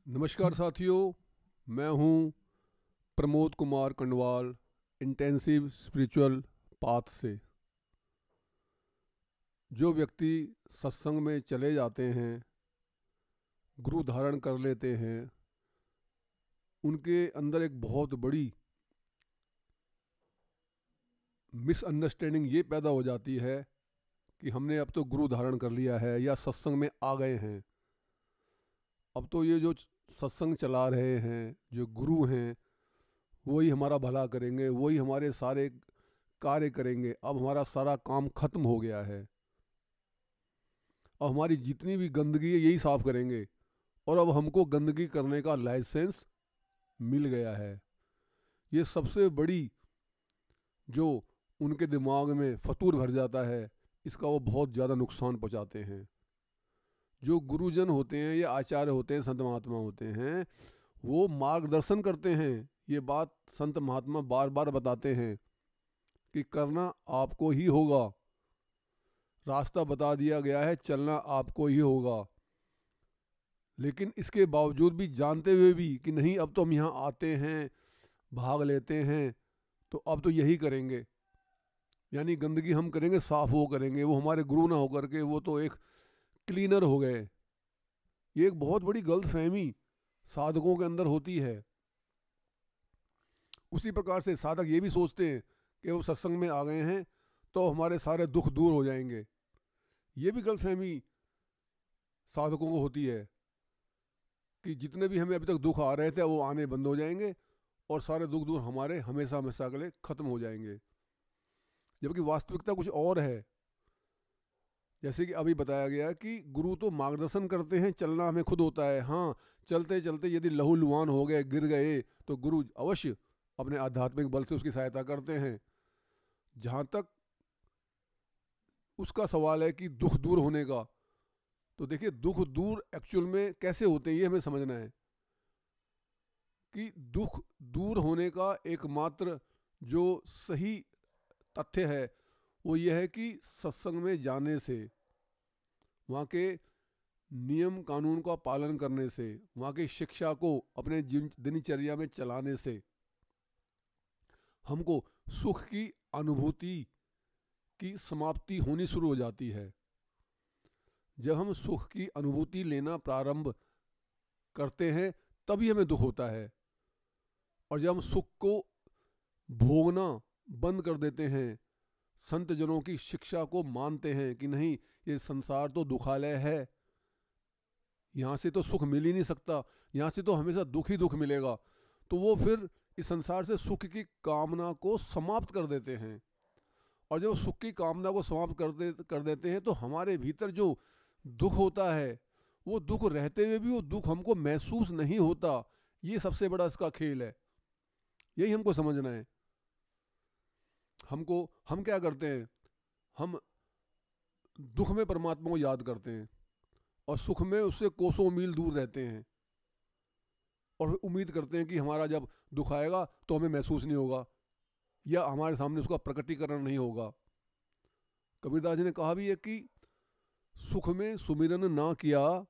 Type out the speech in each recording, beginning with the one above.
नमस्कार साथियों, मैं हूं Pramod Kumar Kandwal, intensive spiritual path से। जो व्यक्ति सत्संग में चले जाते हैं, गुरु धारण कर लेते हैं, उनके अंदर एक बहुत बड़ी मिसअंडरस्टैंडिंग ये पैदा हो जाती है कि हमने अब तो गुरु धारण कर लिया है या सत्संग में आ गए हैं। अब तो ये जो सत्संग चला रहे हैं, जो गुरु हैं, वही हमारा भला करेंगे, वही हमारे सारे कार्य करेंगे। अब हमारा सारा काम खत्म हो गया है। अब हमारी जितनी भी गंदगी है यही साफ करेंगे और अब हमको गंदगी करने का लाइसेंस मिल गया है। ये सबसे बड़ी जो उनके दिमाग में फतूर भर जाता है, इसका वो बहुत ज़्यादा नुकसान पहुंचाते हैं। जो गुरुजन होते हैं या आचार्य होते हैं, संत महात्मा होते हैं, वो मार्गदर्शन करते हैं। ये बात संत महात्मा बार बार बताते हैं कि करना आपको ही होगा। रास्ता बता दिया गया है, चलना आपको ही होगा। लेकिन इसके बावजूद भी, जानते हुए भी कि नहीं अब तो हम यहाँ आते हैं, भाग लेते हैं, तो अब तो यही करेंगे, यानी गंदगी हम करेंगे, साफ वो करेंगे। वो हमारे गुरु ना होकर के वो तो एक क्लीनर हो गए। ये एक बहुत बड़ी गलतफहमी साधकों के अंदर होती है। उसी प्रकार से साधक ये भी सोचते हैं कि वो सत्संग में आ गए हैं तो हमारे सारे दुख दूर हो जाएंगे। ये भी गलतफहमी साधकों को होती है कि जितने भी हमें अभी तक दुख आ रहे थे वो आने बंद हो जाएंगे और सारे दुख दूर हमारे हमेशा हमेशा के लिए खत्म हो जाएंगे। जबकि वास्तविकता कुछ और है। जैसे कि अभी बताया गया कि गुरु तो मार्गदर्शन करते हैं, चलना हमें खुद होता है। हाँ, चलते चलते यदि लहूलुहान हो गए, गिर गए, तो गुरु अवश्य अपने आध्यात्मिक बल से उसकी सहायता करते हैं। जहाँ तक उसका सवाल है कि दुख दूर होने का, तो देखिए दुख दूर एक्चुअल में कैसे होते हैं ये हमें समझना है। कि दुख दूर होने का एकमात्र जो सही तथ्य है वो ये है कि सत्संग में जाने से, वहाँ के नियम कानून का पालन करने से, वहाँ की शिक्षा को अपने दिनचर्या में चलाने से हमको सुख की अनुभूति की समाप्ति होनी शुरू हो जाती है। जब हम सुख की अनुभूति लेना प्रारंभ करते हैं तभी हमें दुख होता है। और जब हम सुख को भोगना बंद कर देते हैं, संत जनों की शिक्षा को मानते हैं कि नहीं ये संसार तो दुखालय है, यहाँ से तो सुख मिल ही नहीं सकता, यहाँ से तो हमेशा दुख ही दुख मिलेगा, तो वो फिर इस संसार से सुख की कामना को समाप्त कर देते हैं। और जब सुख की कामना को समाप्त कर देते हैं तो हमारे भीतर जो दुख होता है, वो दुख रहते हुए भी वो दुख हमको महसूस नहीं होता। ये सबसे बड़ा इसका खेल है। यही हमको समझना है। हम क्या करते हैं, हम दुख में परमात्मा को याद करते हैं और सुख में उससे कोसों मील दूर रहते हैं और उम्मीद करते हैं कि हमारा जब दुख आएगा तो हमें महसूस नहीं होगा या हमारे सामने उसका प्रकटीकरण नहीं होगा। कबीरदास जी ने कहा भी है कि सुख में सुमिरन ना किया,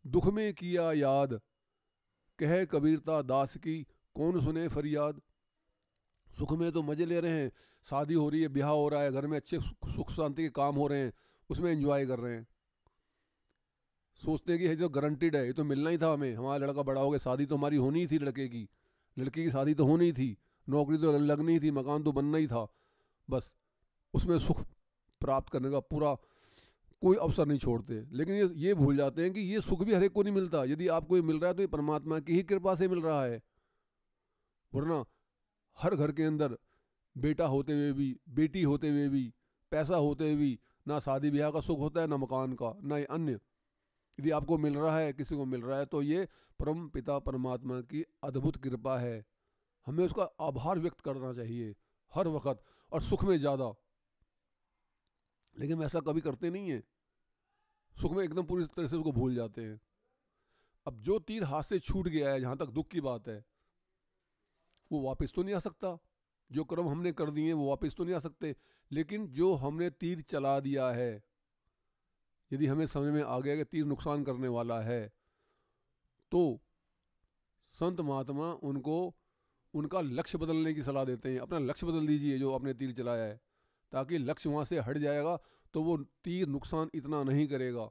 दुख में किया याद, कह कबीरता दास की कौन सुने फरियाद। सुख में तो मज़े ले रहे हैं, शादी हो रही है, ब्याह हो रहा है, घर में अच्छे सुख शांति के काम हो रहे हैं, उसमें एंजॉय कर रहे हैं। सोचते हैं कि ये तो गारंटीड है, ये तो मिलना ही था हमें, हमारा लड़का बड़ा हो गया, शादी तो हमारी होनी ही थी, लड़की की शादी तो होनी ही थी, नौकरी तो लगनी ही थी, मकान तो बनना ही था। बस उसमें सुख प्राप्त करने का पूरा कोई अवसर नहीं छोड़ते। लेकिन ये भूल जाते हैं कि ये सुख भी हर एक को नहीं मिलता। यदि आपको ये मिल रहा है तो ये परमात्मा की ही कृपा से मिल रहा है। वरना हर घर के अंदर बेटा होते हुए भी, बेटी होते हुए भी, पैसा होते हुए भी ना शादी ब्याह का सुख होता है, ना मकान का, ना ये अन्य। यदि आपको मिल रहा है, किसी को मिल रहा है, तो ये परम पिता परमात्मा की अद्भुत कृपा है। हमें उसका आभार व्यक्त करना चाहिए हर वक्त, और सुख में ज़्यादा। लेकिन हम ऐसा कभी करते नहीं है। सुख में एकदम पूरी तरह से उसको भूल जाते हैं। अब जो तीर हाथ से छूट गया है, जहाँ तक दुख की बात है, वो वापस तो नहीं आ सकता। जो कर्म हमने कर दिए वो वापस तो नहीं आ सकते। लेकिन जो हमने तीर चला दिया है, यदि हमें समझ में आ गया कि तीर नुकसान करने वाला है, तो संत महात्मा उनको उनका लक्ष्य बदलने की सलाह देते हैं। अपना लक्ष्य बदल दीजिए जो आपने तीर चलाया है, ताकि लक्ष्य वहाँ से हट जाएगा तो वो तीर नुकसान इतना नहीं करेगा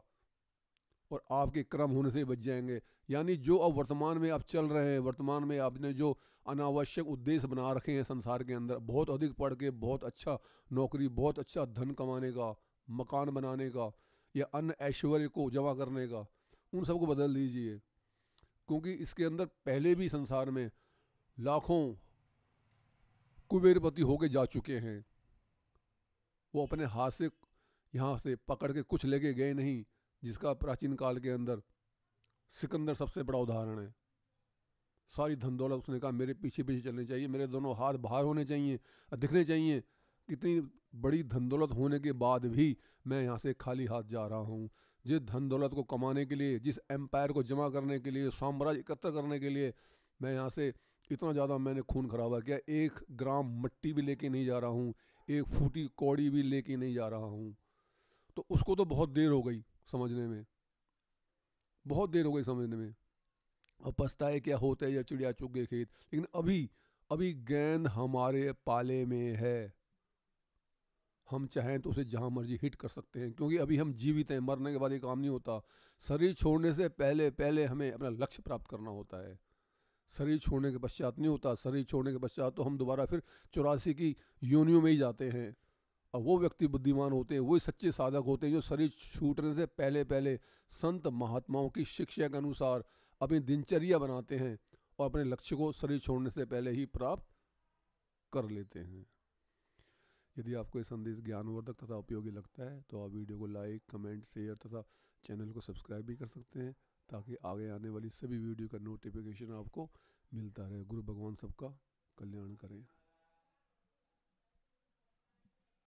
और आपके कर्म होने से बच जाएंगे। यानी जो अब वर्तमान में आप चल रहे हैं, वर्तमान में आपने जो अनावश्यक उद्देश्य बना रखे हैं संसार के अंदर, बहुत अधिक पढ़ के बहुत अच्छा नौकरी, बहुत अच्छा धन कमाने का, मकान बनाने का या अन्य ऐश्वर्य को जमा करने का, उन सबको बदल दीजिए। क्योंकि इसके अंदर पहले भी संसार में लाखों कुबेरपति होके जा चुके हैं। वो अपने हाथ से यहाँ से पकड़ के कुछ लेके गए नहीं, जिसका प्राचीन काल के अंदर सिकंदर सबसे बड़ा उदाहरण है। सारी धन दौलत उसने कहा मेरे पीछे पीछे चलनी चाहिए, मेरे दोनों हाथ बाहर होने चाहिए, दिखने चाहिए। कितनी बड़ी धन दौलत होने के बाद भी मैं यहाँ से खाली हाथ जा रहा हूँ। जिस धन दौलत को कमाने के लिए, जिस एम्पायर को जमा करने के लिए, साम्राज्य एकत्र करने के लिए मैं यहाँ से इतना ज़्यादा मैंने खून खराबा किया, 1 ग्राम मिट्टी भी लेके नहीं जा रहा हूँ, 1 फूटी कौड़ी भी लेके नहीं जा रहा हूँ। तो उसको तो बहुत देर हो गई समझने में, बहुत देर हो गई समझने में। और पछताए क्या होता है या चिड़िया चुग गए खेत। लेकिन अभी अभी गेंद हमारे पाले में है, हम चाहें तो उसे जहाँ मर्जी हिट कर सकते हैं, क्योंकि अभी हम जीवित हैं। मरने के बाद ये काम नहीं होता। शरीर छोड़ने से पहले पहले हमें अपना लक्ष्य प्राप्त करना होता है। शरीर छोड़ने के पश्चात नहीं होता। शरीर छोड़ने के पश्चात तो हम दोबारा फिर 84 की योनियों में ही जाते हैं। और वो व्यक्ति बुद्धिमान होते हैं, वही सच्चे साधक होते हैं जो शरीर छूटने से पहले पहले संत महात्माओं की शिक्षा के अनुसार अपनी दिनचर्या बनाते हैं और अपने लक्ष्य को शरीर छोड़ने से पहले ही प्राप्त कर लेते हैं। यदि आपको ये संदेश ज्ञानवर्धक तथा उपयोगी लगता है तो आप वीडियो को लाइक, कमेंट, शेयर तथा चैनल को सब्सक्राइब भी कर सकते हैं, ताकि आगे आने वाली सभी वीडियो का नोटिफिकेशन आपको मिलता रहे। गुरु भगवान सबका कल्याण करें।